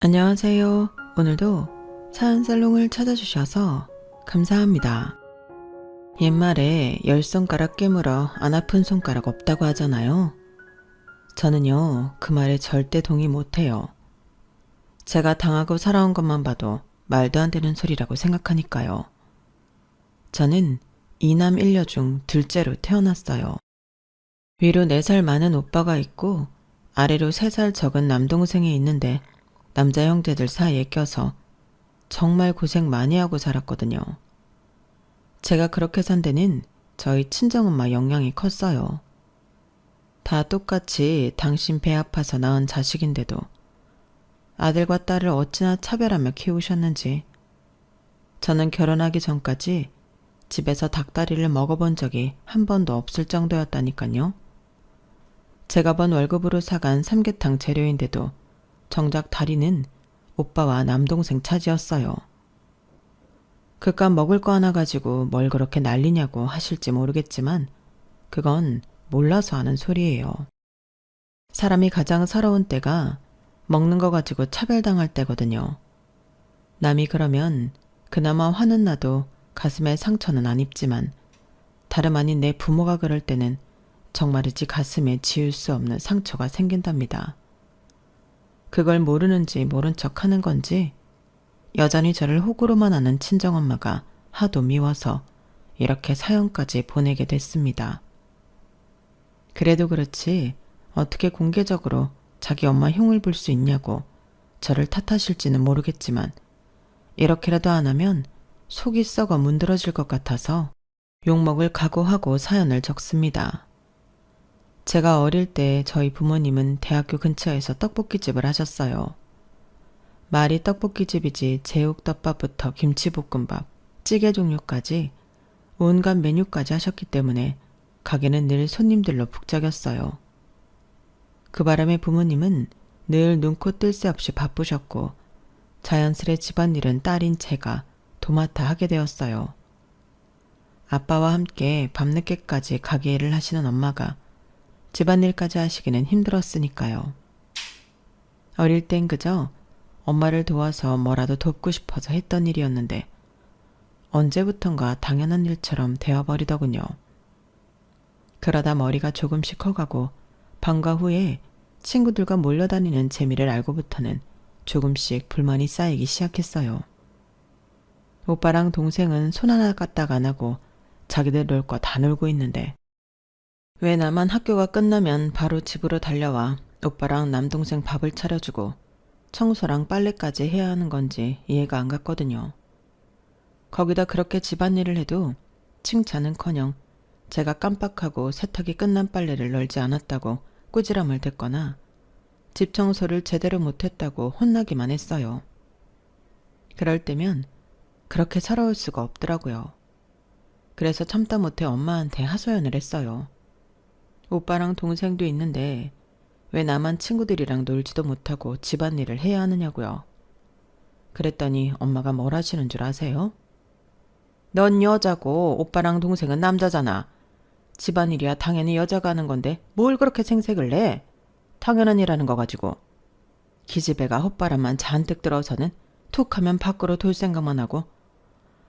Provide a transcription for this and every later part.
안녕하세요. 오늘도 사연살롱을 찾아주셔서 감사합니다. 옛말에 10손가락 깨물어 안 아픈 손가락 없다고 하잖아요. 저는요, 그 말에 절대 동의 못해요. 제가 당하고 살아온 것만 봐도 말도 안 되는 소리라고 생각하니까요. 저는 이남 일녀 중 둘째로 태어났어요. 위로 4살 많은 오빠가 있고 아래로 3살 적은 남동생이 있는데 남자 형제들 사이에 껴서 정말 고생 많이 하고 살았거든요. 제가 그렇게 산 데는 저희 친정엄마 영향이 컸어요. 다 똑같이 당신 배 아파서 낳은 자식인데도 아들과 딸을 어찌나 차별하며 키우셨는지 저는 결혼하기 전까지 집에서 닭다리를 먹어본 적이 한 번도 없을 정도였다니까요. 제가 번 월급으로 사간 삼계탕 재료인데도 정작 다리는 오빠와 남동생 차지였어요. 그깟 먹을 거 하나 가지고 뭘 그렇게 난리냐고 하실지 모르겠지만 그건 몰라서 하는 소리예요. 사람이 가장 서러운 때가 먹는 거 가지고 차별당할 때거든요. 남이 그러면 그나마 화는 나도 가슴에 상처는 안 입지만 다름 아닌 내 부모가 그럴 때는 정말이지 가슴에 지울 수 없는 상처가 생긴답니다. 그걸 모르는지 모른 척 하는 건지 여전히 저를 호구로만 하는 친정엄마가 하도 미워서 이렇게 사연까지 보내게 됐습니다. 그래도 그렇지 어떻게 공개적으로 자기 엄마 흉을 볼 수 있냐고 저를 탓하실지는 모르겠지만 이렇게라도 안 하면 속이 썩어 문드러질 것 같아서 욕먹을 각오하고 사연을 적습니다. 제가 어릴 때 저희 부모님은 대학교 근처에서 떡볶이집을 하셨어요. 말이 떡볶이집이지 제육덮밥부터 김치볶음밥, 찌개 종류까지 온갖 메뉴까지 하셨기 때문에 가게는 늘 손님들로 북적였어요. 그 바람에 부모님은 늘 눈코 뜰 새 없이 바쁘셨고 자연스레 집안일은 딸인 제가 도맡아 하게 되었어요. 아빠와 함께 밤늦게까지 가게 일을 하시는 엄마가 집안일까지 하시기는 힘들었으니까요. 어릴 땐 그저 엄마를 도와서 뭐라도 돕고 싶어서 했던 일이었는데 언제부턴가 당연한 일처럼 되어버리더군요. 그러다 머리가 조금씩 커가고 방과 후에 친구들과 몰려다니는 재미를 알고부터는 조금씩 불만이 쌓이기 시작했어요. 오빠랑 동생은 손 하나 까딱 안 하고 자기들 놀 거 다 놀고 있는데 왜 나만 학교가 끝나면 바로 집으로 달려와 오빠랑 남동생 밥을 차려주고 청소랑 빨래까지 해야 하는 건지 이해가 안 갔거든요. 거기다 그렇게 집안일을 해도 칭찬은커녕 제가 깜빡하고 세탁이 끝난 빨래를 널지 않았다고 꾸지람을 듣거나 집 청소를 제대로 못했다고 혼나기만 했어요. 그럴 때면 그렇게 서러울 수가 없더라고요. 그래서 참다 못해 엄마한테 하소연을 했어요. 오빠랑 동생도 있는데 왜 나만 친구들이랑 놀지도 못하고 집안일을 해야 하느냐고요. 그랬더니 엄마가 뭘 하시는 줄 아세요? 넌 여자고 오빠랑 동생은 남자잖아. 집안일이야 당연히 여자가 하는 건데 뭘 그렇게 생색을 내? 당연한 일하는 거 가지고. 기집애가 헛바람만 잔뜩 들어서는 툭 하면 밖으로 돌 생각만 하고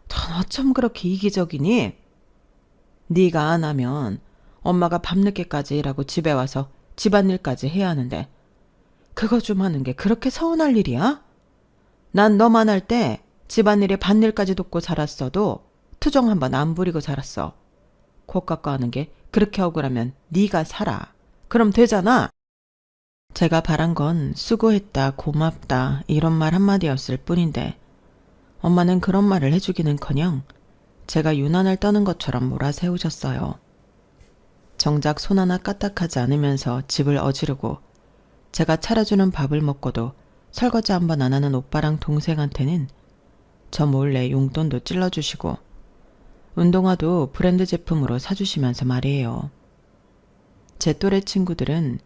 넌 어쩜 그렇게 이기적이니? 네가 안 하면 엄마가 밤늦게까지 일하고 집에 와서 집안일까지 해야 하는데 그거 좀 하는 게 그렇게 서운할 일이야? 난 너만 할 때 집안일에 밭일까지 돕고 살았어도 투정 한번 안 부리고 살았어. 코 깎아 하는 게 그렇게 억울하면 네가 살아. 그럼 되잖아. 제가 바란 건 수고했다, 고맙다 이런 말 한마디였을 뿐인데 엄마는 그런 말을 해주기는커녕 제가 유난을 떠는 것처럼 몰아세우셨어요. 정작 손 하나 까딱하지 않으면서 집을 어지르고 제가 차려주는 밥을 먹고도 설거지 한 번 안 하는 오빠랑 동생한테는 저 몰래 용돈도 찔러주시고 운동화도 브랜드 제품으로 사주시면서 말이에요. 제 또래 친구들은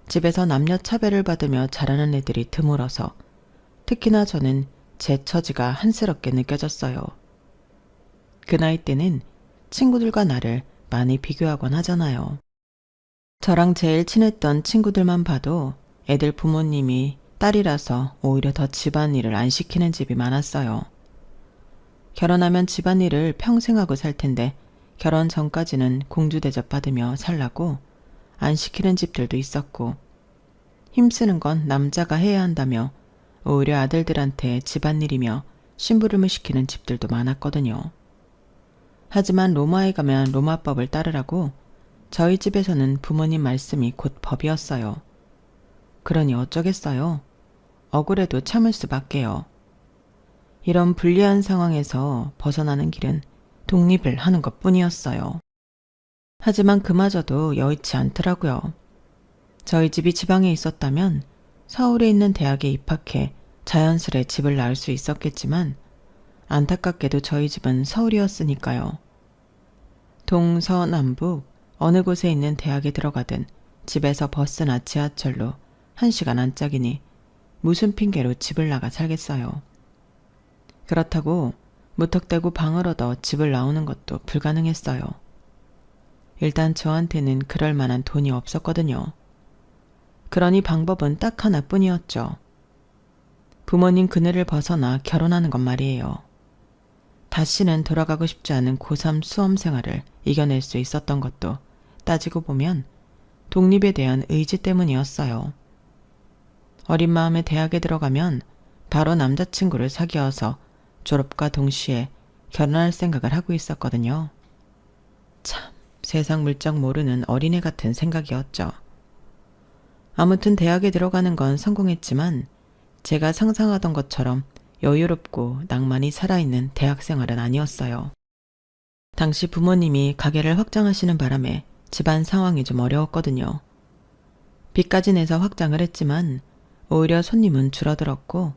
집에서 남녀 차별을 받으며 자라는 애들이 드물어서 특히나 저는 제 처지가 한스럽게 느껴졌어요. 그 나이 때는 친구들과 나를 많이 비교하곤 하잖아요. 저랑 제일 친했던 친구들만 봐도 애들 부모님이 딸이라서 오히려 더 집안일을 안 시키는 집이 많았어요. 결혼하면 집안일을 평생 하고 살 텐데 결혼 전까지는 공주 대접 받으며 살라고 안 시키는 집들도 있었고, 힘쓰는 건 남자가 해야 한다며 오히려 아들들한테 집안일이며 심부름을 시키는 집들도 많았거든요. 하지만 로마에 가면 로마법을 따르라고 저희 집에서는 부모님 말씀이 곧 법이었어요. 그러니 어쩌겠어요. 억울해도 참을 수밖에요. 이런 불리한 상황에서 벗어나는 길은 독립을 하는 것뿐이었어요. 하지만 그마저도 여의치 않더라고요. 저희 집이 지방에 있었다면 서울에 있는 대학에 입학해 자연스레 집을 나을 수 있었겠지만 안타깝게도 저희 집은 서울이었으니까요. 동서남북 어느 곳에 있는 대학에 들어가든 집에서 버스나 지하철로 1시간 안짝이니 무슨 핑계로 집을 나가 살겠어요. 그렇다고 무턱대고 방을 얻어 집을 나오는 것도 불가능했어요. 일단 저한테는 그럴 만한 돈이 없었거든요. 그러니 방법은 딱 하나뿐이었죠. 부모님 그늘을 벗어나 결혼하는 것 말이에요. 다시는 돌아가고 싶지 않은 고3 수험 생활을 이겨낼 수 있었던 것도 따지고 보면 독립에 대한 의지 때문이었어요. 어린 마음에 대학에 들어가면 바로 남자친구를 사귀어서 졸업과 동시에 결혼할 생각을 하고 있었거든요. 참, 세상 물정 모르는 어린애 같은 생각이었죠. 아무튼 대학에 들어가는 건 성공했지만 제가 상상하던 것처럼 여유롭고 낭만이 살아있는 대학 생활은 아니었어요. 당시 부모님이 가게를 확장하시는 바람에 집안 상황이 좀 어려웠거든요. 빚까지 내서 확장을 했지만 오히려 손님은 줄어들었고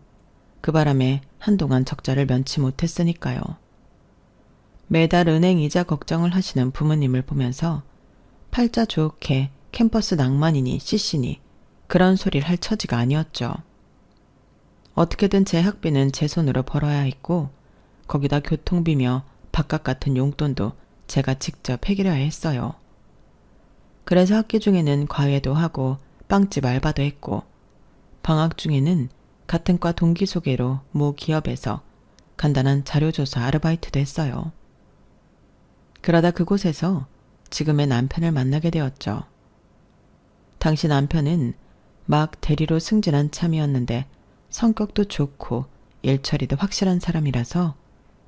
그 바람에 한동안 적자를 면치 못했으니까요. 매달 은행 이자 걱정을 하시는 부모님을 보면서 팔자 좋게 캠퍼스 낭만이니 CC니 그런 소리를 할 처지가 아니었죠. 어떻게든 제 학비는 제 손으로 벌어야 했고 거기다 교통비며 밥값 같은 용돈도 제가 직접 해결해야 했어요. 그래서 학기 중에는 과외도 하고 빵집 알바도 했고 방학 중에는 같은 과 동기 소개로 모 기업에서 간단한 자료조사 아르바이트도 했어요. 그러다 그곳에서 지금의 남편을 만나게 되었죠. 당시 남편은 막 대리로 승진한 참이었는데 성격도 좋고 일처리도 확실한 사람이라서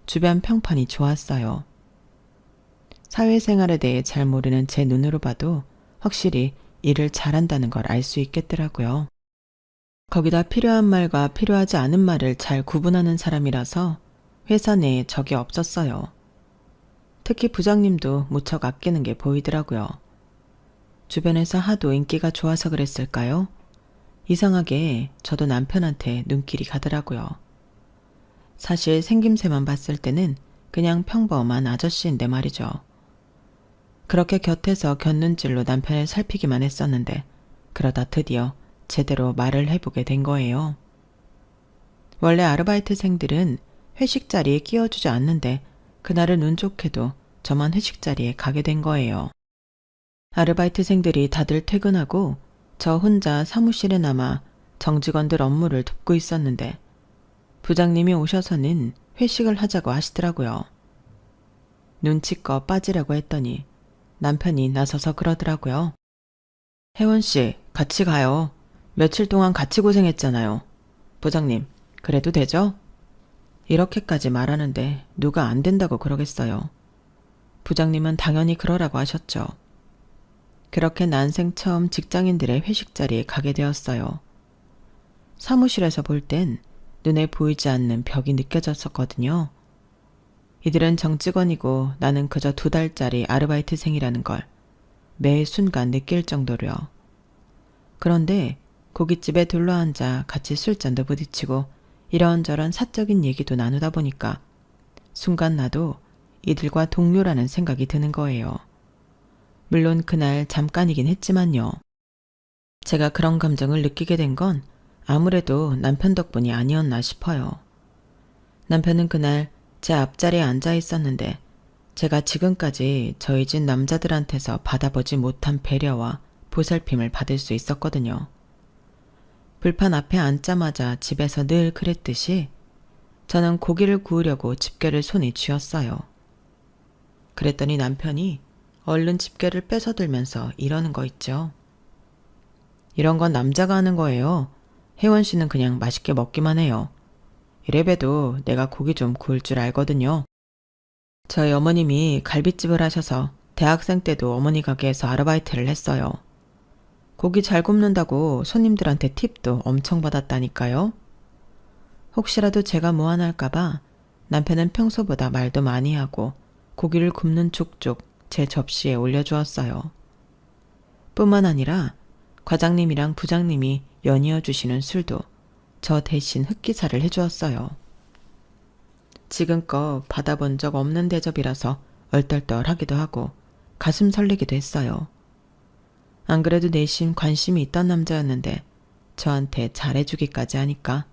주변 평판이 좋았어요. 사회생활에 대해 잘 모르는 제 눈으로 봐도 확실히 일을 잘한다는 걸 알 수 있겠더라고요. 거기다 필요한 말과 필요하지 않은 말을 잘 구분하는 사람이라서 회사 내에 적이 없었어요. 특히 부장님도 무척 아끼는 게 보이더라고요. 주변에서 하도 인기가 좋아서 그랬을까요? 이상하게 저도 남편한테 눈길이 가더라고요. 사실 생김새만 봤을 때는 그냥 평범한 아저씨인데 말이죠. 그렇게 곁에서 곁눈질로 남편을 살피기만 했었는데 그러다 드디어 제대로 말을 해보게 된 거예요. 원래 아르바이트생들은 회식 자리에 끼워주지 않는데 그날은 운 좋게도 저만 회식 자리에 가게 된 거예요. 아르바이트생들이 다들 퇴근하고 저 혼자 사무실에 남아 정직원들 업무를 돕고 있었는데 부장님이 오셔서는 회식을 하자고 하시더라고요. 눈치껏 빠지라고 했더니 남편이 나서서 그러더라고요. 혜원씨, 같이 가요. 며칠 동안 같이 고생했잖아요. 부장님, 그래도 되죠? 이렇게까지 말하는데 누가 안 된다고 그러겠어요. 부장님은 당연히 그러라고 하셨죠. 그렇게 난생 처음 직장인들의 회식 자리에 가게 되었어요. 사무실에서 볼 땐 눈에 보이지 않는 벽이 느껴졌었거든요. 이들은 정직원이고 나는 그저 2달짜리 아르바이트생이라는 걸 매 순간 느낄 정도로요. 그런데 고깃집에 둘러앉아 같이 술잔도 부딪히고 이런저런 사적인 얘기도 나누다 보니까 순간 나도 이들과 동료라는 생각이 드는 거예요. 물론 그날 잠깐이긴 했지만요. 제가 그런 감정을 느끼게 된 건 아무래도 남편 덕분이 아니었나 싶어요. 남편은 그날 제 앞자리에 앉아 있었는데 제가 지금까지 저희 집 남자들한테서 받아보지 못한 배려와 보살핌을 받을 수 있었거든요. 불판 앞에 앉자마자 집에서 늘 그랬듯이 저는 고기를 구우려고 집게를 손에 쥐었어요. 그랬더니 남편이 얼른 집게를 뺏어들면서 이러는 거 있죠. 이런 건 남자가 하는 거예요. 혜원 씨는 그냥 맛있게 먹기만 해요. 이래봬도 내가 고기 좀 구울 줄 알거든요. 저희 어머님이 갈비집을 하셔서 대학생 때도 어머니 가게에서 아르바이트를 했어요. 고기 잘 굽는다고 손님들한테 팁도 엄청 받았다니까요. 혹시라도 제가 무안할까봐 남편은 평소보다 말도 많이 하고 고기를 굽는 족족 제 접시에 올려주었어요. 뿐만 아니라 과장님이랑 부장님이 연이어 주시는 술도 저 대신 흑기사를 해주었어요. 지금껏 받아본 적 없는 대접이라서 얼떨떨하기도 하고 가슴 설레기도 했어요. 안 그래도 내심 관심이 있던 남자였는데 저한테 잘해주기까지 하니까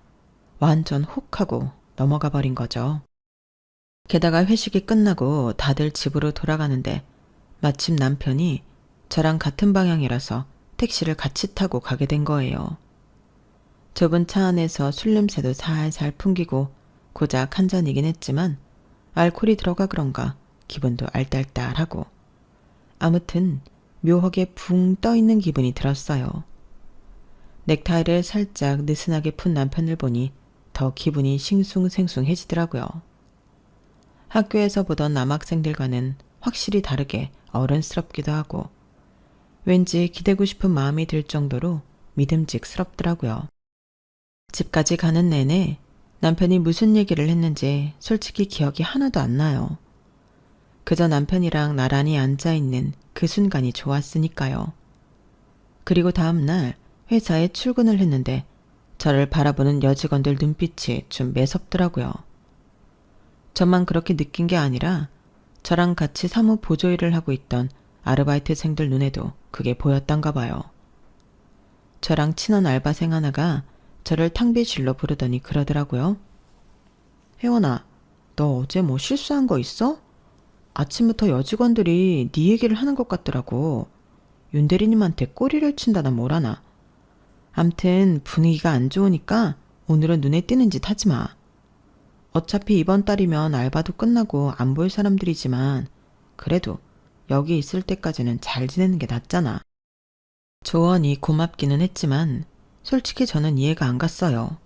완전 혹 하고 넘어가 버린 거죠. 게다가 회식이 끝나고 다들 집으로 돌아가는데 마침 남편이 저랑 같은 방향이라서 택시를 같이 타고 가게 된 거예요. 좁은 차 안에서 술 냄새도 살살 풍기고 고작 한 잔이긴 했지만 알코올이 들어가 그런가 기분도 알딸딸하고 아무튼 묘하게 붕 떠있는 기분이 들었어요. 넥타이를 살짝 느슨하게 푼 남편을 보니 더 기분이 싱숭생숭해지더라고요. 학교에서 보던 남학생들과는 확실히 다르게 어른스럽기도 하고 왠지 기대고 싶은 마음이 들 정도로 믿음직스럽더라고요. 집까지 가는 내내 남편이 무슨 얘기를 했는지 솔직히 기억이 하나도 안 나요. 그저 남편이랑 나란히 앉아있는 그 순간이 좋았으니까요. 그리고 다음날 회사에 출근을 했는데 저를 바라보는 여직원들 눈빛이 좀 매섭더라고요. 저만 그렇게 느낀 게 아니라 저랑 같이 사무 보조 일을 하고 있던 아르바이트생들 눈에도 그게 보였던가 봐요. 저랑 친한 알바생 하나가 저를 탕비실로 부르더니 그러더라고요. 혜원아, 너 어제 뭐 실수한 거 있어? 아침부터 여직원들이 네 얘기를 하는 것 같더라고. 윤 대리님한테 꼬리를 친다나 뭐라나. 암튼 분위기가 안 좋으니까 오늘은 눈에 띄는 짓 하지 마. 어차피 이번 달이면 알바도 끝나고 안 볼 사람들이지만 그래도 여기 있을 때까지는 잘 지내는 게 낫잖아. 조언이 고맙기는 했지만 솔직히 저는 이해가 안 갔어요.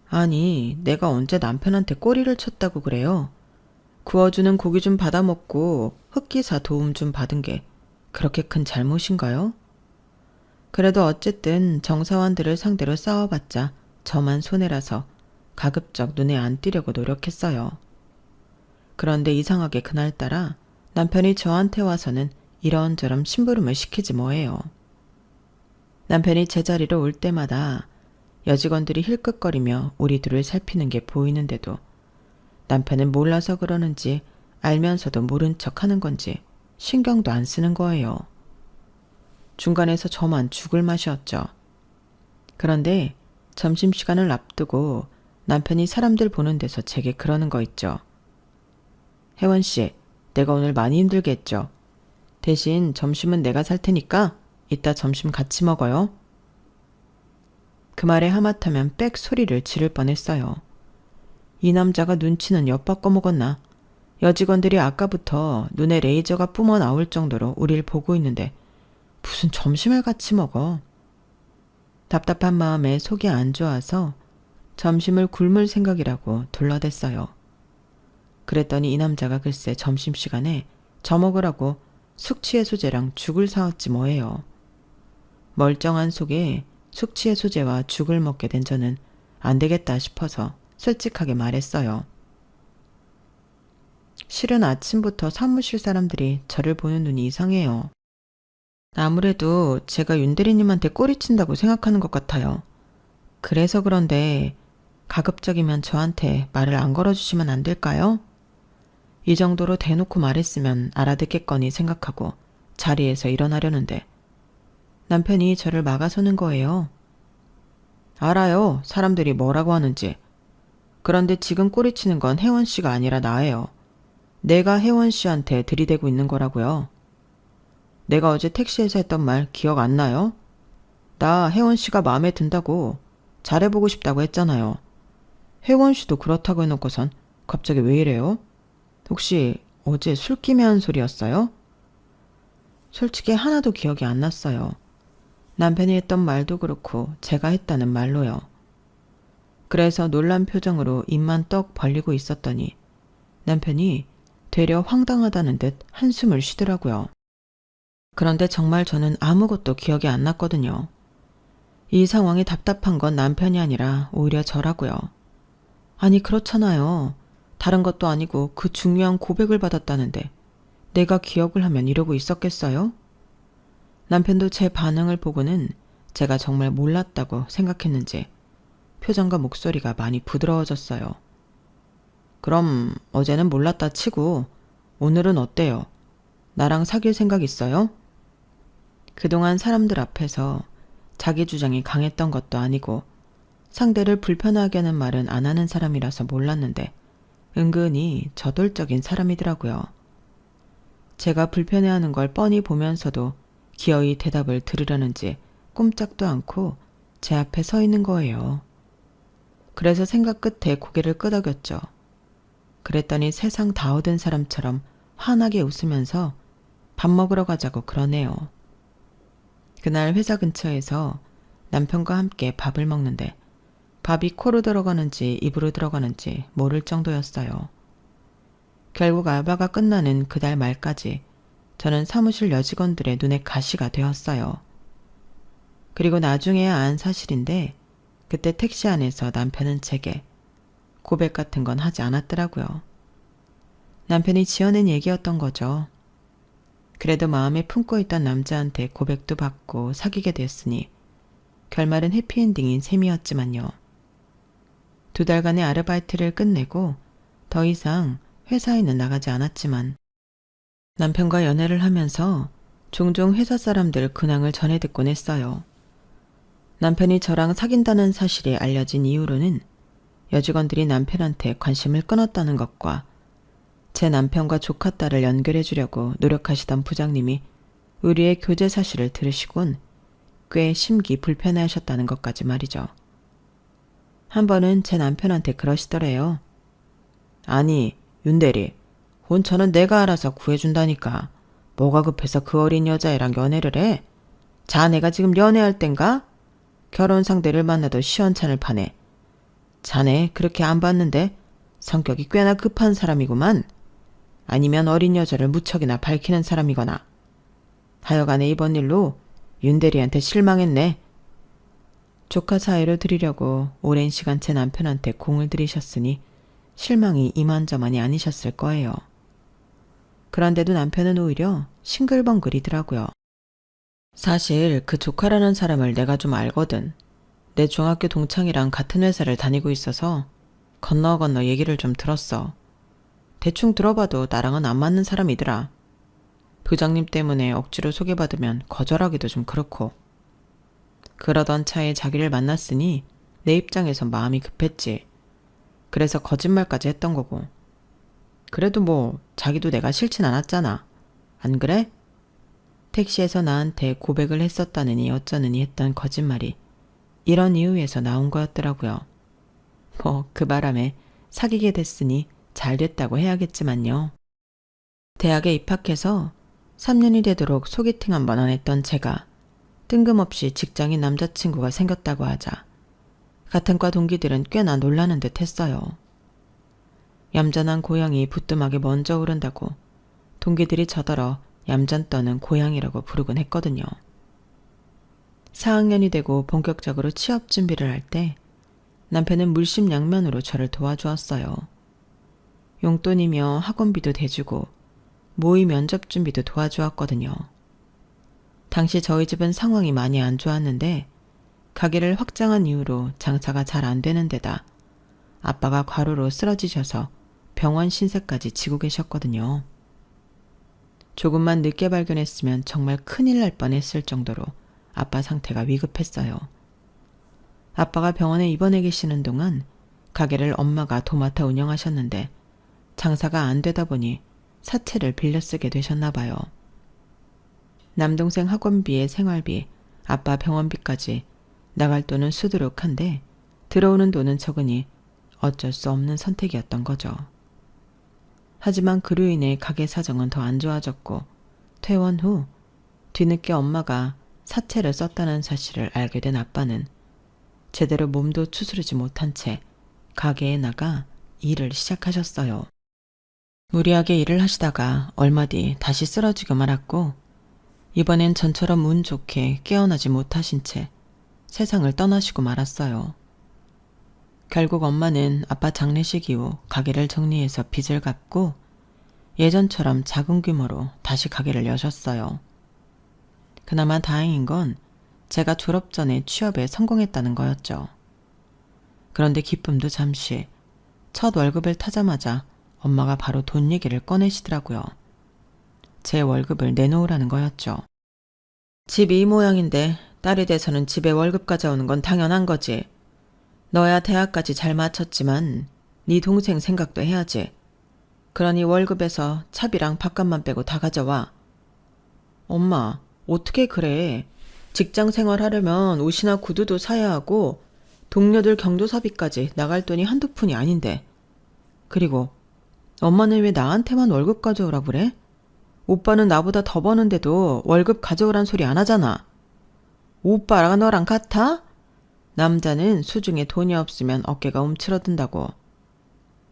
아니, 내가 언제 남편한테 꼬리를 쳤다고 그래요? 구워주는 고기 좀 받아먹고 흑기사 도움 좀 받은 게 그렇게 큰 잘못인가요? 그래도 어쨌든 정사원들을 상대로 싸워봤자 저만 손해라서 가급적 눈에 안 띄려고 노력했어요. 그런데 이상하게 그날따라 남편이 저한테 와서는 이런저런 심부름을 시키지 뭐예요. 남편이 제자리로 올 때마다 여직원들이 힐끗거리며 우리 둘을 살피는 게 보이는데도 남편은 몰라서 그러는지 알면서도 모른 척하는 건지 신경도 안 쓰는 거예요. 중간에서 저만 죽을 맛이었죠. 그런데 점심시간을 앞두고 남편이 사람들 보는 데서 제게 그러는 거 있죠. 혜원 씨, 내가 오늘 많이 힘들게 했죠. 대신 점심은 내가 살 테니까 이따 점심 같이 먹어요. 그 말에 하마터면 빽 소리를 지를 뻔했어요. 이 남자가 눈치는 엿바꿔 먹었나. 여직원들이 아까부터 눈에 레이저가 뿜어 나올 정도로 우릴 보고 있는데 무슨 점심을 같이 먹어. 답답한 마음에 속이 안 좋아서 점심을 굶을 생각이라고 둘러댔어요. 그랬더니 이 남자가 글쎄 점심시간에 저 먹으라고 숙취해소제랑 죽을 사왔지 뭐예요. 멀쩡한 속에 숙취해소제와 죽을 먹게 된 저는 안 되겠다 싶어서 솔직하게 말했어요. 실은 아침부터 사무실 사람들이 저를 보는 눈이 이상해요. 아무래도 제가 윤 대리님한테 꼬리친다고 생각하는 것 같아요. 그래서 그런데 가급적이면 저한테 말을 안 걸어주시면 안 될까요? 이 정도로 대놓고 말했으면 알아듣겠거니 생각하고 자리에서 일어나려는데 남편이 저를 막아서는 거예요. 알아요. 사람들이 뭐라고 하는지. 그런데 지금 꼬리치는 건 혜원 씨가 아니라 나예요. 내가 혜원 씨한테 들이대고 있는 거라고요. 내가 어제 택시에서 했던 말 기억 안 나요? 나 혜원 씨가 마음에 든다고 잘해보고 싶다고 했잖아요. 혜원 씨도 그렇다고 해놓고선 갑자기 왜 이래요? 혹시 어제 술김에 한 소리였어요? 솔직히 하나도 기억이 안 났어요. 남편이 했던 말도 그렇고 제가 했다는 말로요. 그래서 놀란 표정으로 입만 떡 벌리고 있었더니 남편이 되려 황당하다는 듯 한숨을 쉬더라고요. 그런데 정말 저는 아무것도 기억이 안 났거든요. 이 상황이 답답한 건 남편이 아니라 오히려 저라고요. 아니 그렇잖아요. 다른 것도 아니고 그 중요한 고백을 받았다는데 내가 기억을 하면 이러고 있었겠어요? 남편도 제 반응을 보고는 제가 정말 몰랐다고 생각했는지 표정과 목소리가 많이 부드러워졌어요. 그럼 어제는 몰랐다 치고 오늘은 어때요? 나랑 사귈 생각 있어요? 그동안 사람들 앞에서 자기 주장이 강했던 것도 아니고 상대를 불편하게 하는 말은 안 하는 사람이라서 몰랐는데 은근히 저돌적인 사람이더라고요. 제가 불편해하는 걸 뻔히 보면서도 기어이 대답을 들으려는지 꼼짝도 않고 제 앞에 서 있는 거예요. 그래서 생각 끝에 고개를 끄덕였죠. 그랬더니 세상 다 얻은 사람처럼 환하게 웃으면서 밥 먹으러 가자고 그러네요. 그날 회사 근처에서 남편과 함께 밥을 먹는데 밥이 코로 들어가는지 입으로 들어가는지 모를 정도였어요. 결국 알바가 끝나는 그달 말까지 저는 사무실 여직원들의 눈에 가시가 되었어요. 그리고 나중에야 안 사실인데 그때 택시 안에서 남편은 제게 고백 같은 건 하지 않았더라고요. 남편이 지어낸 얘기였던 거죠. 그래도 마음에 품고 있던 남자한테 고백도 받고 사귀게 됐으니 결말은 해피엔딩인 셈이었지만요. 2달간의 아르바이트를 끝내고 더 이상 회사에는 나가지 않았지만 남편과 연애를 하면서 종종 회사 사람들 근황을 전해 듣곤 했어요. 남편이 저랑 사귄다는 사실이 알려진 이후로는 여직원들이 남편한테 관심을 끊었다는 것과 제 남편과 조카 딸을 연결해 주려고 노력하시던 부장님이 우리의 교제 사실을 들으시곤 꽤 심기 불편해하셨다는 것까지 말이죠. 한 번은 제 남편한테 그러시더래요. 아니, 윤대리, 혼처는 내가 알아서 구해준다니까. 뭐가 급해서 그 어린 여자애랑 연애를 해? 자네가 지금 연애할 땐가? 결혼 상대를 만나도 시원찮을 판에. 자네 그렇게 안 봤는데 성격이 꽤나 급한 사람이구만. 아니면 어린 여자를 무척이나 밝히는 사람이거나. 하여간에 이번 일로 윤대리한테 실망했네. 조카 사이로 드리려고 오랜 시간 제 남편한테 공을 들이셨으니 실망이 이만저만이 아니셨을 거예요. 그런데도 남편은 오히려 싱글벙글이더라고요. 사실 그 조카라는 사람을 내가 좀 알거든. 내 중학교 동창이랑 같은 회사를 다니고 있어서 건너 얘기를 좀 들었어. 대충 들어봐도 나랑은 안 맞는 사람이더라. 부장님 때문에 억지로 소개받으면 거절하기도 좀 그렇고. 그러던 차에 자기를 만났으니 내 입장에서 마음이 급했지. 그래서 거짓말까지 했던 거고. 그래도 뭐 자기도 내가 싫진 않았잖아. 안 그래? 택시에서 나한테 고백을 했었다느니 어쩌느니 했던 거짓말이 이런 이유에서 나온 거였더라고요. 뭐 그 바람에 사귀게 됐으니 잘 됐다고 해야겠지만요. 대학에 입학해서 3년이 되도록 소개팅 한 번 안 했던 제가 뜬금없이 직장인 남자친구가 생겼다고 하자 같은 과 동기들은 꽤나 놀라는 듯 했어요. 얌전한 고양이 부뚜막에 먼저 오른다고 동기들이 저더러 얌전 떠는 고양이라고 부르곤 했거든요. 4학년이 되고 본격적으로 취업 준비를 할 때 남편은 물심양면으로 저를 도와주었어요. 용돈이며 학원비도 대주고 모의 면접 준비도 도와주었거든요. 당시 저희 집은 상황이 많이 안 좋았는데 가게를 확장한 이후로 장사가 잘 안 되는 데다 아빠가 과로로 쓰러지셔서 병원 신세까지 지고 계셨거든요. 조금만 늦게 발견했으면 정말 큰일 날 뻔했을 정도로 아빠 상태가 위급했어요. 아빠가 병원에 입원해 계시는 동안 가게를 엄마가 도맡아 운영하셨는데 장사가 안 되다 보니 사채를 빌려 쓰게 되셨나 봐요. 남동생 학원비에 생활비, 아빠 병원비까지 나갈 돈은 수두룩한데 들어오는 돈은 적으니 어쩔 수 없는 선택이었던 거죠. 하지만 그로 인해 가게 사정은 더 안 좋아졌고 퇴원 후 뒤늦게 엄마가 사채를 썼다는 사실을 알게 된 아빠는 제대로 몸도 추스르지 못한 채 가게에 나가 일을 시작하셨어요. 무리하게 일을 하시다가 얼마 뒤 다시 쓰러지고 말았고 이번엔 전처럼 운 좋게 깨어나지 못하신 채 세상을 떠나시고 말았어요. 결국 엄마는 아빠 장례식 이후 가게를 정리해서 빚을 갚고 예전처럼 작은 규모로 다시 가게를 여셨어요. 그나마 다행인 건 제가 졸업 전에 취업에 성공했다는 거였죠. 그런데 기쁨도 잠시, 첫 월급을 타자마자 엄마가 바로 돈 얘기를 꺼내시더라고요. 제 월급을 내놓으라는 거였죠. 집이 이 모양인데 딸이 돼서는 집에 월급 가져오는 건 당연한 거지. 너야 대학까지 잘 마쳤지만 네 동생 생각도 해야지. 그러니 월급에서 차비랑 밥값만 빼고 다 가져와. 엄마, 어떻게 그래. 직장 생활하려면 옷이나 구두도 사야 하고 동료들 경조사비까지 나갈 돈이 한두 푼이 아닌데. 그리고 엄마는 왜 나한테만 월급 가져오라고 그래? 오빠는 나보다 더 버는데도 월급 가져오란 소리 안 하잖아. 오빠랑 너랑 같아? 남자는 수중에 돈이 없으면 어깨가 움츠러든다고.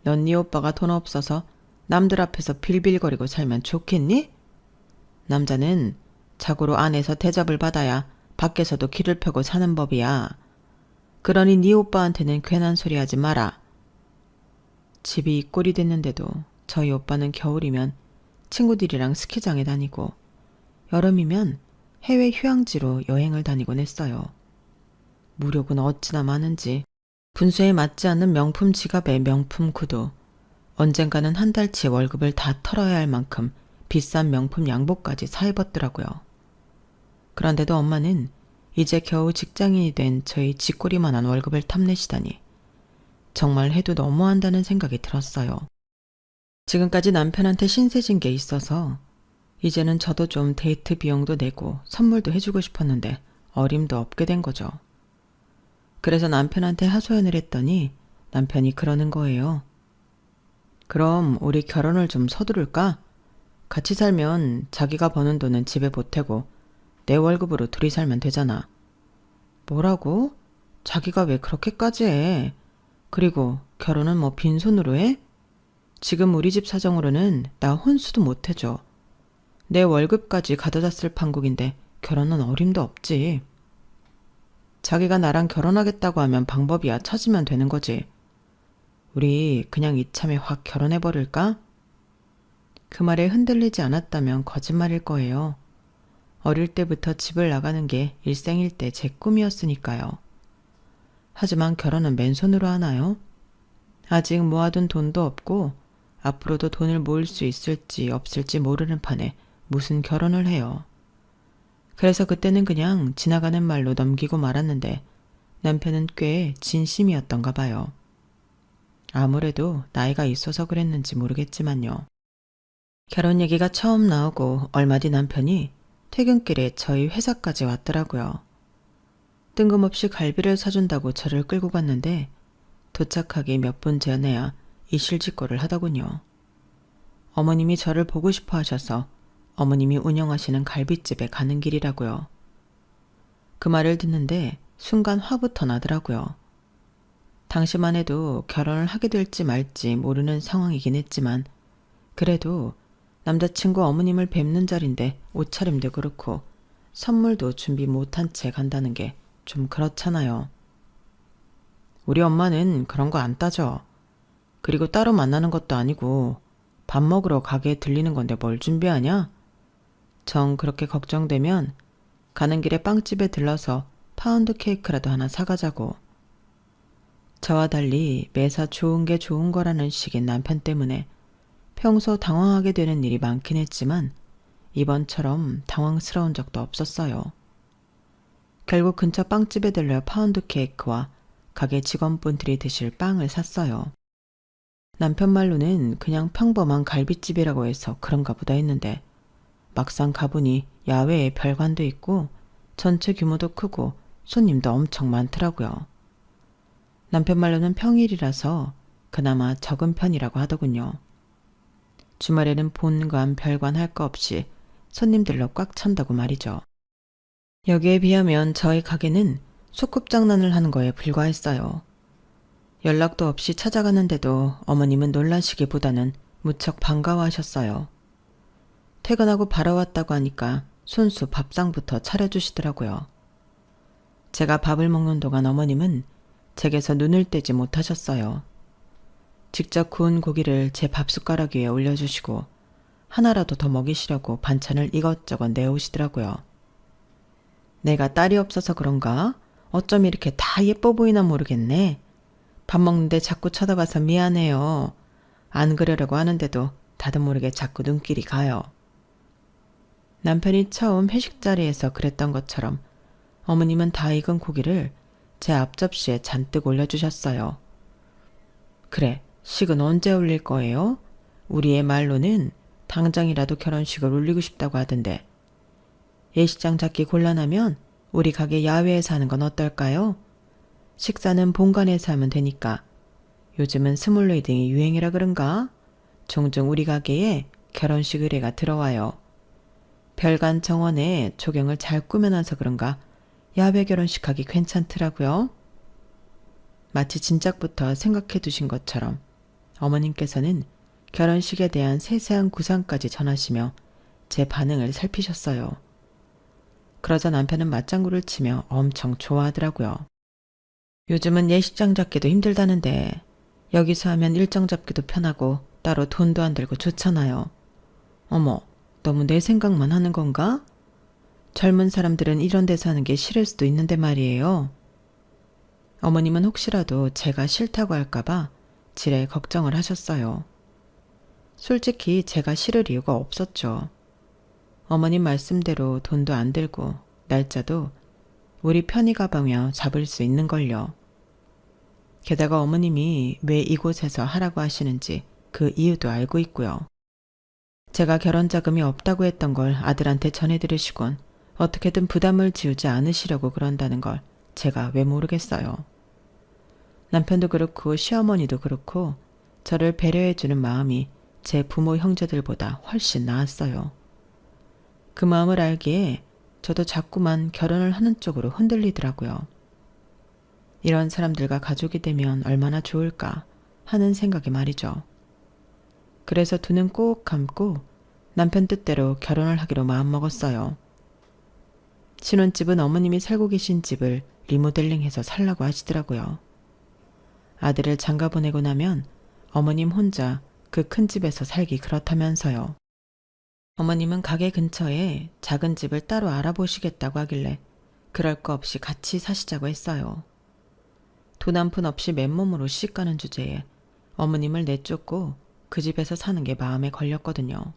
넌 네 오빠가 돈 없어서 남들 앞에서 빌빌거리고 살면 좋겠니? 남자는 자고로 안에서 대접을 받아야 밖에서도 길을 펴고 사는 법이야. 그러니 네 오빠한테는 괜한 소리 하지 마라. 집이 이 꼴이 됐는데도 저희 오빠는 겨울이면 친구들이랑 스키장에 다니고 여름이면 해외 휴양지로 여행을 다니곤 했어요. 무력은 어찌나 많은지 분수에 맞지 않는 명품 지갑에 명품 구두, 언젠가는 한 달치 월급을 다 털어야 할 만큼 비싼 명품 양복까지 사 입었더라고요. 그런데도 엄마는 이제 겨우 직장인이 된 저희 쥐꼬리만한 월급을 탐내시다니 정말 해도 너무한다는 생각이 들었어요. 지금까지 남편한테 신세진 게 있어서 이제는 저도 좀 데이트 비용도 내고 선물도 해주고 싶었는데 어림도 없게 된 거죠. 그래서 남편한테 하소연을 했더니 남편이 그러는 거예요. 그럼 우리 결혼을 좀 서두를까? 같이 살면 자기가 버는 돈은 집에 보태고 내 월급으로 둘이 살면 되잖아. 뭐라고? 자기가 왜 그렇게까지 해? 그리고 결혼은 뭐 빈손으로 해? 지금 우리 집 사정으로는 나 혼수도 못 해줘. 내 월급까지 가져다 쓸 판국인데 결혼은 어림도 없지. 자기가 나랑 결혼하겠다고 하면 방법이야 찾으면 되는 거지. 우리 그냥 이참에 확 결혼해버릴까? 그 말에 흔들리지 않았다면 거짓말일 거예요. 어릴 때부터 집을 나가는 게 일생일대 제 꿈이었으니까요. 하지만 결혼은 맨손으로 하나요? 아직 모아둔 돈도 없고 앞으로도 돈을 모을 수 있을지 없을지 모르는 판에 무슨 결혼을 해요. 그래서 그때는 그냥 지나가는 말로 넘기고 말았는데 남편은 꽤 진심이었던가 봐요. 아무래도 나이가 있어서 그랬는지 모르겠지만요. 결혼 얘기가 처음 나오고 얼마 뒤 남편이 퇴근길에 저희 회사까지 왔더라고요. 뜬금없이 갈비를 사준다고 저를 끌고 갔는데 도착하기 몇 분 전에야 이실직고를 하더군요. 어머님이 저를 보고 싶어 하셔서 어머님이 운영하시는 갈비집에 가는 길이라고요. 그 말을 듣는데 순간 화부터 나더라고요. 당시만 해도 결혼을 하게 될지 말지 모르는 상황이긴 했지만 그래도 남자친구 어머님을 뵙는 자리인데 옷차림도 그렇고 선물도 준비 못한 채 간다는 게 좀 그렇잖아요. 우리 엄마는 그런 거 안 따져. 그리고 따로 만나는 것도 아니고 밥 먹으러 가게에 들리는 건데 뭘 준비하냐? 정 그렇게 걱정되면 가는 길에 빵집에 들러서 파운드 케이크라도 하나 사가자고. 저와 달리 매사 좋은 게 좋은 거라는 식인 남편 때문에 평소 당황하게 되는 일이 많긴 했지만 이번처럼 당황스러운 적도 없었어요. 결국 근처 빵집에 들려 파운드 케이크와 가게 직원분들이 드실 빵을 샀어요. 남편 말로는 그냥 평범한 갈비집이라고 해서 그런가 보다 했는데 막상 가보니 야외에 별관도 있고 전체 규모도 크고 손님도 엄청 많더라고요. 남편 말로는 평일이라서 그나마 적은 편이라고 하더군요. 주말에는 본관, 별관 할 거 없이 손님들로 꽉 찬다고 말이죠. 여기에 비하면 저희 가게는 소꿉장난을 하는 거에 불과했어요. 연락도 없이 찾아가는데도 어머님은 놀라시기보다는 무척 반가워하셨어요. 퇴근하고 바로 왔다고 하니까 손수 밥상부터 차려주시더라고요. 제가 밥을 먹는 동안 어머님은 제게서 눈을 떼지 못하셨어요. 직접 구운 고기를 제 밥숟가락 위에 올려주시고 하나라도 더 먹이시려고 반찬을 이것저것 내오시더라고요. 내가 딸이 없어서 그런가? 어쩜 이렇게 다 예뻐 보이나 모르겠네. 밥 먹는데 자꾸 쳐다봐서 미안해요. 안 그러려고 하는데도 다들 모르게 자꾸 눈길이 가요. 남편이 처음 회식 자리에서 그랬던 것처럼 어머님은 다 익은 고기를 제 앞접시에 잔뜩 올려주셨어요. 그래, 식은 언제 올릴 거예요? 우리 애 말로는 당장이라도 결혼식을 올리고 싶다고 하던데. 예식장 잡기 곤란하면 우리 가게 야외에서 하는 건 어떨까요? 식사는 본관에서 하면 되니까. 요즘은 스몰웨딩이 유행이라 그런가? 종종 우리 가게에 결혼식 의뢰가 들어와요. 별관 정원에 조경을 잘 꾸며놔서 그런가 야외 결혼식 하기 괜찮더라고요. 마치 진작부터 생각해 두신 것처럼 어머님께서는 결혼식에 대한 세세한 구상까지 전하시며 제 반응을 살피셨어요. 그러자 남편은 맞장구를 치며 엄청 좋아하더라고요. 요즘은 예식장 잡기도 힘들다는데 여기서 하면 일정 잡기도 편하고 따로 돈도 안 들고 좋잖아요. 어머, 너무 내 생각만 하는 건가? 젊은 사람들은 이런 데서 하는 게 싫을 수도 있는데 말이에요. 어머님은 혹시라도 제가 싫다고 할까봐 지레 걱정을 하셨어요. 솔직히 제가 싫을 이유가 없었죠. 어머님 말씀대로 돈도 안 들고 날짜도 우리 편히 가보며 잡을 수 있는걸요. 게다가 어머님이 왜 이곳에서 하라고 하시는지 그 이유도 알고 있고요. 제가 결혼 자금이 없다고 했던 걸 아들한테 전해들으시곤 어떻게든 부담을 지우지 않으시려고 그런다는 걸 제가 왜 모르겠어요. 남편도 그렇고 시어머니도 그렇고 저를 배려해주는 마음이 제 부모 형제들보다 훨씬 나았어요. 그 마음을 알기에 저도 자꾸만 결혼을 하는 쪽으로 흔들리더라고요. 이런 사람들과 가족이 되면 얼마나 좋을까 하는 생각이 말이죠. 그래서 두 눈 꼭 감고 남편 뜻대로 결혼을 하기로 마음먹었어요. 신혼집은 어머님이 살고 계신 집을 리모델링해서 살라고 하시더라고요. 아들을 장가 보내고 나면 어머님 혼자 그 큰 집에서 살기 그렇다면서요. 어머님은 가게 근처에 작은 집을 따로 알아보시겠다고 하길래 그럴 거 없이 같이 사시자고 했어요. 돈 한 푼 없이 맨몸으로 시집가는 주제에 어머님을 내쫓고 그 집에서 사는 게 마음에 걸렸거든요.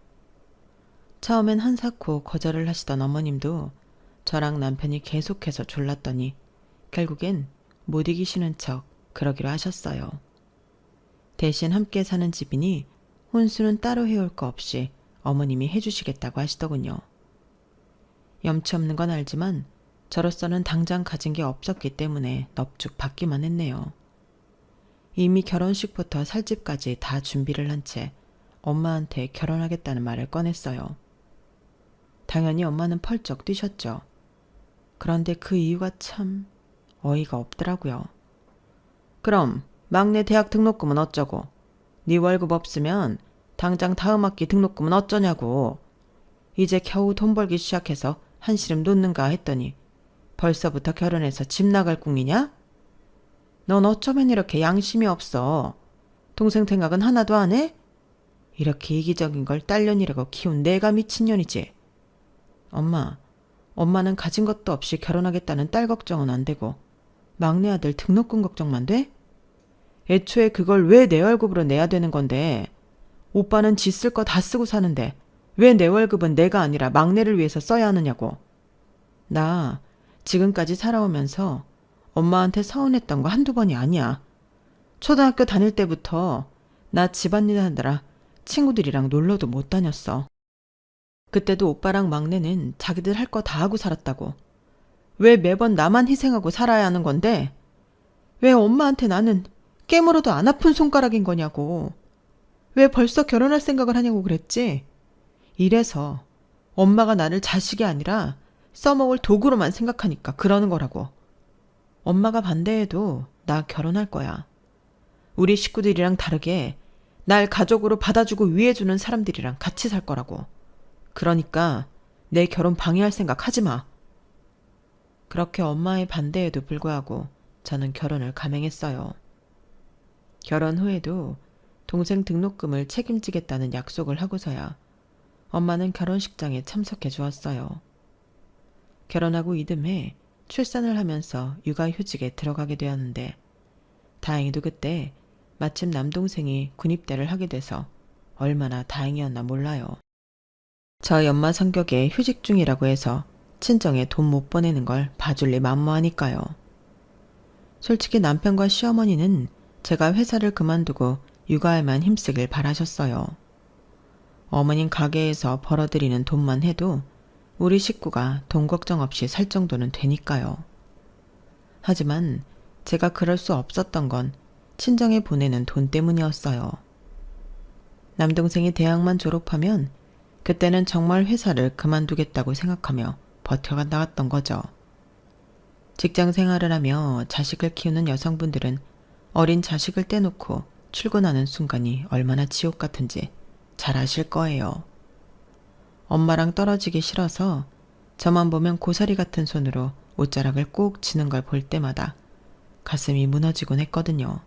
처음엔 한사코 거절을 하시던 어머님도 저랑 남편이 계속해서 졸랐더니 결국엔 못 이기시는 척 그러기로 하셨어요. 대신 함께 사는 집이니 혼수는 따로 해올 거 없이 어머님이 해주시겠다고 하시더군요. 염치 없는 건 알지만 저로서는 당장 가진 게 없었기 때문에 넙죽 받기만 했네요. 이미 결혼식부터 살 집까지 다 준비를 한 채 엄마한테 결혼하겠다는 말을 꺼냈어요. 당연히 엄마는 펄쩍 뛰셨죠. 그런데 그 이유가 참 어이가 없더라고요. 그럼 막내 대학 등록금은 어쩌고? 네 월급 없으면 당장 다음 학기 등록금은 어쩌냐고. 이제 겨우 돈 벌기 시작해서 한시름 놓는가 했더니 벌써부터 결혼해서 집 나갈 꿈이냐? 넌 어쩌면 이렇게 양심이 없어. 동생 생각은 하나도 안 해? 이렇게 이기적인 걸 딸년이라고 키운 내가 미친년이지. 엄마는 가진 것도 없이 결혼하겠다는 딸 걱정은 안 되고 막내 아들 등록금 걱정만 돼? 애초에 그걸 왜 내 월급으로 내야 되는 건데. 오빠는 지 쓸 거 다 쓰고 사는데 왜 내 월급은 내가 아니라 막내를 위해서 써야 하느냐고. 나 지금까지 살아오면서 엄마한테 서운했던 거 한두 번이 아니야. 초등학교 다닐 때부터 나 집안일 하느라 친구들이랑 놀러도 못 다녔어. 그때도 오빠랑 막내는 자기들 할 거 다 하고 살았다고. 왜 매번 나만 희생하고 살아야 하는 건데? 왜 엄마한테 나는 깨물어도 안 아픈 손가락인 거냐고. 왜 벌써 결혼할 생각을 하냐고 그랬지? 이래서 엄마가 나를 자식이 아니라 써먹을 도구로만 생각하니까 그러는 거라고. 엄마가 반대해도 나 결혼할 거야. 우리 식구들이랑 다르게 날 가족으로 받아주고 위해주는 사람들이랑 같이 살 거라고. 그러니까 내 결혼 방해할 생각 하지 마. 그렇게 엄마의 반대에도 불구하고 저는 결혼을 감행했어요. 결혼 후에도 동생 등록금을 책임지겠다는 약속을 하고서야 엄마는 결혼식장에 참석해 주었어요. 결혼하고 이듬해 출산을 하면서 육아휴직에 들어가게 되었는데 다행히도 그때 마침 남동생이 군입대를 하게 돼서 얼마나 다행이었나 몰라요. 저희 엄마 성격에 휴직 중이라고 해서 친정에 돈 못 보내는 걸 봐줄 리 만무하니까요. 솔직히 남편과 시어머니는 제가 회사를 그만두고 육아에만 힘쓰길 바라셨어요. 어머님 가게에서 벌어들이는 돈만 해도 우리 식구가 돈 걱정 없이 살 정도는 되니까요. 하지만 제가 그럴 수 없었던 건 친정에 보내는 돈 때문이었어요. 남동생이 대학만 졸업하면 그때는 정말 회사를 그만두겠다고 생각하며 버텨가 나갔던 거죠. 직장 생활을 하며 자식을 키우는 여성분들은 어린 자식을 떼놓고 출근하는 순간이 얼마나 지옥 같은지 잘 아실 거예요. 엄마랑 떨어지기 싫어서 저만 보면 고사리 같은 손으로 옷자락을 꼭 치는 걸 볼 때마다 가슴이 무너지곤 했거든요.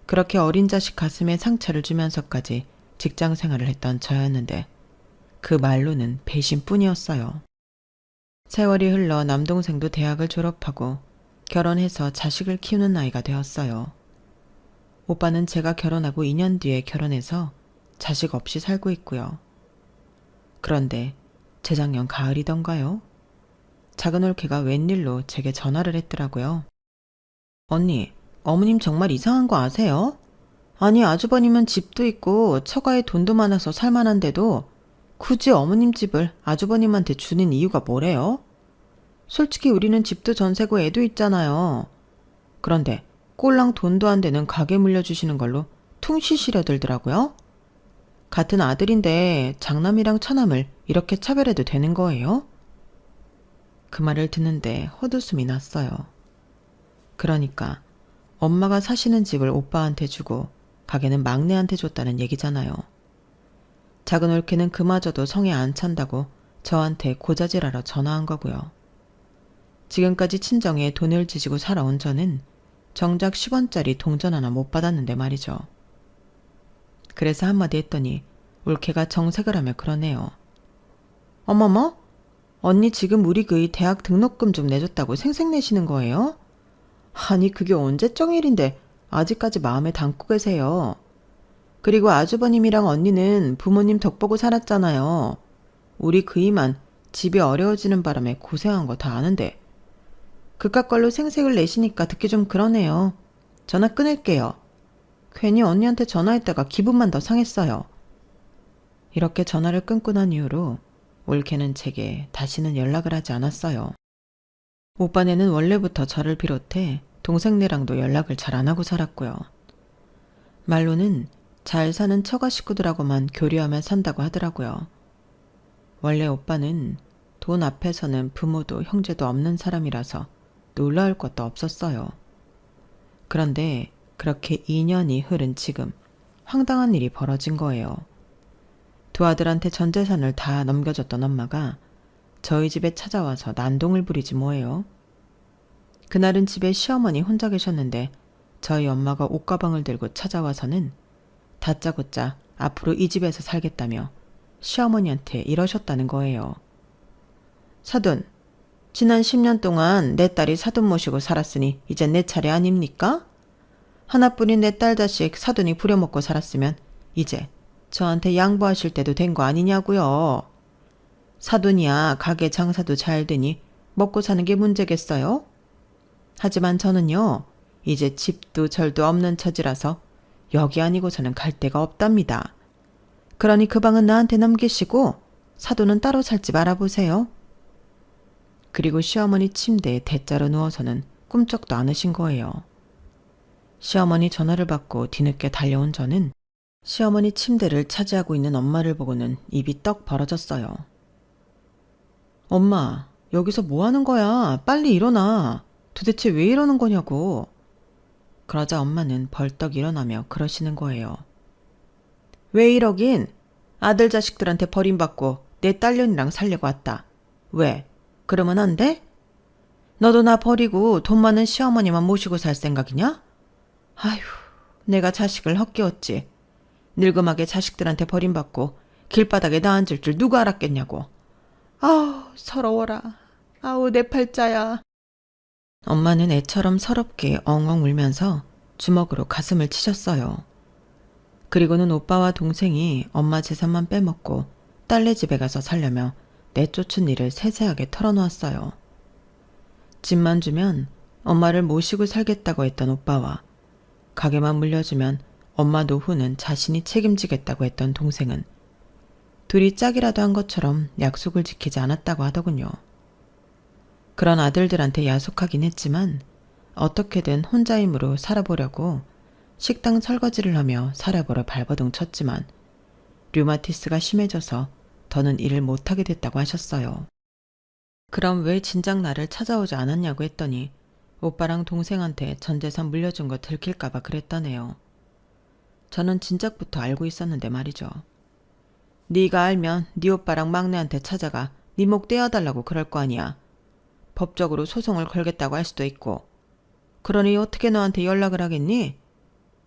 그렇게 어린 자식 가슴에 상처를 주면서까지 직장 생활을 했던 저였는데 그 말로는 배신뿐이었어요. 세월이 흘러 남동생도 대학을 졸업하고 결혼해서 자식을 키우는 나이가 되었어요. 오빠는 제가 결혼하고 2년 뒤에 결혼해서 자식 없이 살고 있고요. 그런데 재작년 가을이던가요? 작은 올케가 웬일로 제게 전화를 했더라고요. 언니, 어머님 정말 이상한 거 아세요? 아니 아주버님은 집도 있고 처가에 돈도 많아서 살만한데도 굳이 어머님 집을 아주버님한테 주는 이유가 뭐래요? 솔직히 우리는 집도 전세고 애도 있잖아요. 그런데 꼴랑 돈도 안 되는 가게 물려주시는 걸로 퉁시시려 들더라고요. 같은 아들인데 장남이랑 처남을 이렇게 차별해도 되는 거예요? 그 말을 듣는데 헛웃음이 났어요. 그러니까 엄마가 사시는 집을 오빠한테 주고 가게는 막내한테 줬다는 얘기잖아요. 작은 올케는 그마저도 성에 안 찬다고 저한테 고자질하러 전화한 거고요. 지금까지 친정에 돈을 지지고 살아온 저는 정작 10원짜리 동전 하나 못 받았는데 말이죠. 그래서 한마디 했더니 올케가 정색을 하며 그러네요. 어머머? 언니 지금 우리 그 대학 등록금 좀 내줬다고 생색내시는 거예요? 아니 그게 언제적 일인데 아직까지 마음에 담고 계세요. 그리고 아주버님이랑 언니는 부모님 덕보고 살았잖아요. 우리 그이만 집이 어려워지는 바람에 고생한 거 다 아는데 그깟 걸로 생색을 내시니까 듣기 좀 그러네요. 전화 끊을게요. 괜히 언니한테 전화했다가 기분만 더 상했어요. 이렇게 전화를 끊고 난 이후로 올케는 제게 다시는 연락을 하지 않았어요. 오빠네는 원래부터 저를 비롯해 동생네랑도 연락을 잘 안 하고 살았고요. 말로는 잘 사는 처가 식구들하고만 교류하며 산다고 하더라고요. 원래 오빠는 돈 앞에서는 부모도 형제도 없는 사람이라서 놀라울 것도 없었어요. 그런데 그렇게 2년이 흐른 지금 황당한 일이 벌어진 거예요. 두 아들한테 전 재산을 다 넘겨줬던 엄마가 저희 집에 찾아와서 난동을 부리지 뭐예요. 그날은 집에 시어머니 혼자 계셨는데 저희 엄마가 옷가방을 들고 찾아와서는 다짜고짜 앞으로 이 집에서 살겠다며 시어머니한테 이러셨다는 거예요. 사돈, 지난 10년 동안 내 딸이 사돈 모시고 살았으니 이제 내 차례 아닙니까? 하나뿐인 내 딸 자식 사돈이 부려먹고 살았으면 이제 저한테 양보하실 때도 된 거 아니냐고요. 사돈이야 가게 장사도 잘 되니 먹고 사는 게 문제겠어요? 하지만 저는요, 이제 집도 절도 없는 처지라서 여기 아니고서는 갈 데가 없답니다. 그러니 그 방은 나한테 넘기시고 사돈은 따로 살지 말아보세요. 그리고 시어머니 침대에 대자로 누워서는 꿈쩍도 않으신 거예요. 시어머니 전화를 받고 뒤늦게 달려온 저는 시어머니 침대를 차지하고 있는 엄마를 보고는 입이 떡 벌어졌어요. 엄마, 여기서 뭐 하는 거야? 빨리 일어나. 도대체 왜 이러는 거냐고. 그러자 엄마는 벌떡 일어나며 그러시는 거예요. 왜 이러긴? 아들 자식들한테 버림받고 내 딸년이랑 살려고 왔다. 왜? 그러면 안 돼? 너도 나 버리고 돈 많은 시어머니만 모시고 살 생각이냐? 아휴, 내가 자식을 헛기웠지. 늙음하게 자식들한테 버림받고 길바닥에 나 앉을 줄 누가 알았겠냐고. 아우, 서러워라. 아우, 내 팔자야. 엄마는 애처럼 서럽게 엉엉 울면서 주먹으로 가슴을 치셨어요. 그리고는 오빠와 동생이 엄마 재산만 빼먹고 딸네 집에 가서 살려며 내쫓은 일을 세세하게 털어놓았어요. 집만 주면 엄마를 모시고 살겠다고 했던 오빠와 가게만 물려주면 엄마 노후는 자신이 책임지겠다고 했던 동생은 둘이 짝이라도 한 것처럼 약속을 지키지 않았다고 하더군요. 그런 아들들한테 야속하긴 했지만 어떻게든 혼자 힘으로 살아보려고 식당 설거지를 하며 살아보러 발버둥 쳤지만 류마티스가 심해져서 더는 일을 못하게 됐다고 하셨어요. 그럼 왜 진작 나를 찾아오지 않았냐고 했더니 오빠랑 동생한테 전 재산 물려준 거 들킬까봐 그랬다네요. 저는 진작부터 알고 있었는데 말이죠. 네가 알면 네 오빠랑 막내한테 찾아가 네 목 떼어달라고 그럴 거 아니야. 법적으로 소송을 걸겠다고 할 수도 있고. 그러니 어떻게 너한테 연락을 하겠니?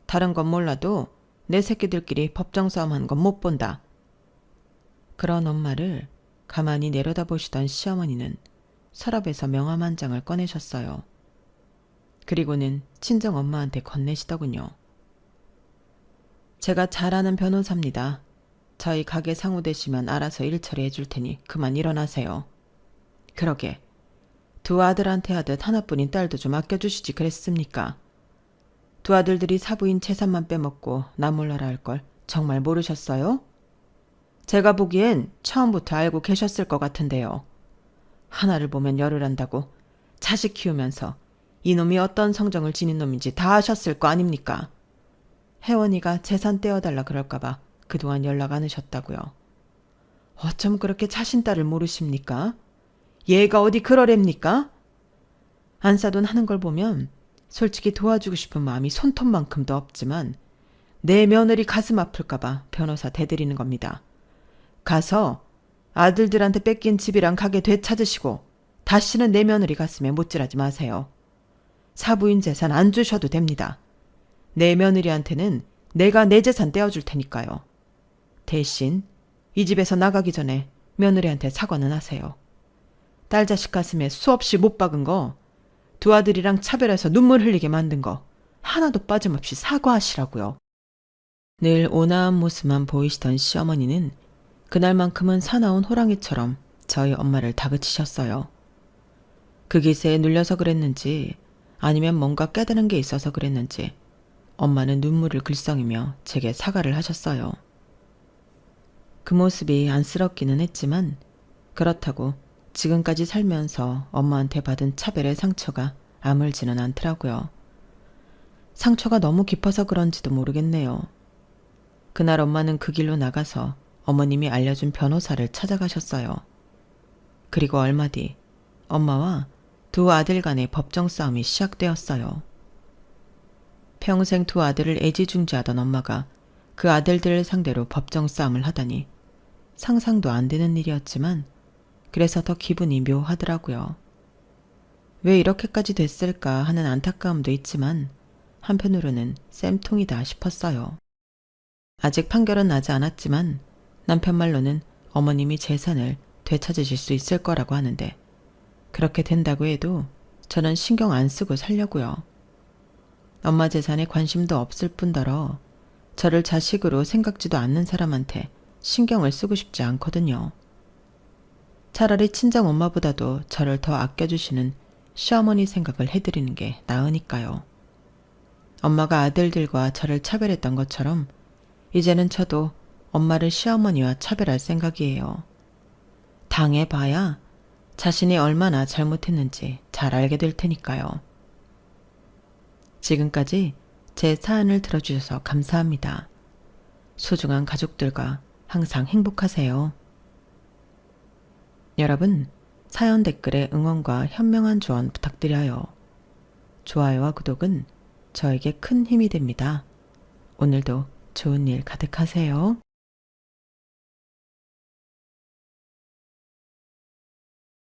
다른 건 몰라도 내 새끼들끼리 법정 싸움하는 건 못 본다. 그런 엄마를 가만히 내려다보시던 시어머니는 서랍에서 명함 한 장을 꺼내셨어요. 그리고는 친정 엄마한테 건네시더군요. 제가 잘 아는 변호사입니다. 저희 가게 상호 되시면 알아서 일 처리해 줄 테니 그만 일어나세요. 그러게 두 아들한테 하듯 하나뿐인 딸도 좀 아껴주시지 그랬습니까? 두 아들들이 사부인 재산만 빼먹고 나 몰라라 할 걸 정말 모르셨어요? 제가 보기엔 처음부터 알고 계셨을 것 같은데요. 하나를 보면 열을 한다고 자식 키우면서 이놈이 어떤 성정을 지닌 놈인지 다 아셨을 거 아닙니까? 혜원이가 재산 떼어달라 그럴까봐 그동안 연락 안 하셨다고요. 어쩜 그렇게 자신 딸을 모르십니까? 얘가 어디 그러랍니까? 안사돈 하는 걸 보면 솔직히 도와주고 싶은 마음이 손톱만큼도 없지만 내 며느리 가슴 아플까봐 변호사 대드리는 겁니다. 가서 아들들한테 뺏긴 집이랑 가게 되찾으시고 다시는 내 며느리 가슴에 못질하지 마세요. 사부인 재산 안 주셔도 됩니다. 내 며느리한테는 내가 내 재산 떼어줄 테니까요. 대신 이 집에서 나가기 전에 며느리한테 사과는 하세요. 딸 자식 가슴에 수없이 못 박은 거, 두 아들이랑 차별해서 눈물 흘리게 만든 거 하나도 빠짐없이 사과하시라고요. 늘 온화한 모습만 보이시던 시어머니는 그날만큼은 사나운 호랑이처럼 저희 엄마를 다그치셨어요. 그 기세에 눌려서 그랬는지 아니면 뭔가 깨달은 게 있어서 그랬는지 엄마는 눈물을 글썽이며 제게 사과를 하셨어요. 그 모습이 안쓰럽기는 했지만 그렇다고 지금까지 살면서 엄마한테 받은 차별의 상처가 아물지는 않더라고요. 상처가 너무 깊어서 그런지도 모르겠네요. 그날 엄마는 그 길로 나가서 어머님이 알려준 변호사를 찾아가셨어요. 그리고 얼마 뒤 엄마와 두 아들 간의 법정 싸움이 시작되었어요. 평생 두 아들을 애지중지하던 엄마가 그 아들들을 상대로 법정 싸움을 하다니 상상도 안 되는 일이었지만 그래서 더 기분이 묘하더라고요. 왜 이렇게까지 됐을까 하는 안타까움도 있지만 한편으로는 쌤통이다 싶었어요. 아직 판결은 나지 않았지만 남편 말로는 어머님이 재산을 되찾으실 수 있을 거라고 하는데 그렇게 된다고 해도 저는 신경 안 쓰고 살려고요. 엄마 재산에 관심도 없을 뿐더러 저를 자식으로 생각지도 않는 사람한테 신경을 쓰고 싶지 않거든요. 차라리 친정 엄마보다도 저를 더 아껴주시는 시어머니 생각을 해드리는 게 나으니까요. 엄마가 아들들과 저를 차별했던 것처럼 이제는 저도 엄마를 시어머니와 차별할 생각이에요. 당해봐야 자신이 얼마나 잘못했는지 잘 알게 될 테니까요. 지금까지 제 사연을 들어주셔서 감사합니다. 소중한 가족들과 항상 행복하세요. 여러분, 사연 댓글에 응원과 현명한 조언 부탁드려요. 좋아요와 구독은 저에게 큰 힘이 됩니다. 오늘도 좋은 일 가득하세요.